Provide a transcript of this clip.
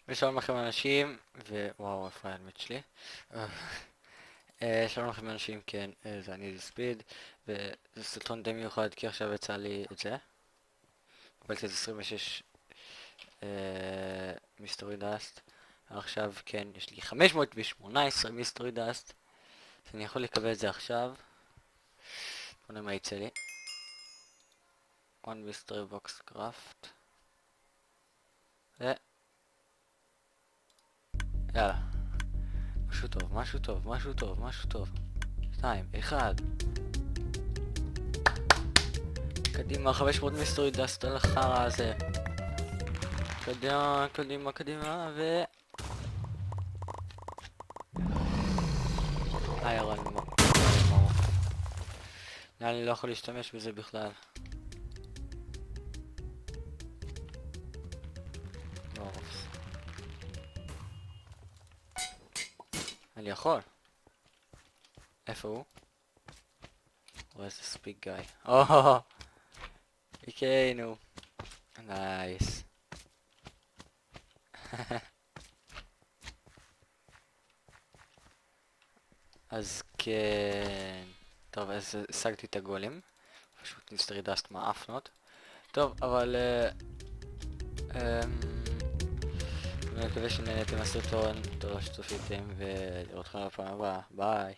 ושלום לכם אנשים, ווואו, איפה האלמנט שלי? שלום לכם אנשים, כן, זה אני ספיד, וזה סרטון די מיוחד כי עכשיו יצא לי את זה. קיבלתי את 26 מיסטרי דאסט. עכשיו כן, יש לי 518 מיסטרי דאסט, אז אני יכול לקבל את זה עכשיו. בוא נראה מה יצא לי. 1 מיסטרי בוקס קראפט. יאללה. משהו טוב, משהו טוב, משהו טוב, משהו טוב. 2, 1. קדימה, 500 מיסטרי דאסט על החרא הזה. קדימה, קדימה, קדימה, איירון מור. אני לא יכול להשתמש בזה בכלל. מורפס. אני יכול. איפה הוא? Where's this big guy? Oh! הכינו. נייס. אז כן. טוב, אז השגתי את הגולים. פשוט נסתרי דאסט מאפנות. טוב, אבל אני מקווה שנהנתם מהסרטון, תודה שצפיתם ולראות אתכם בפעם הבאה. ביי.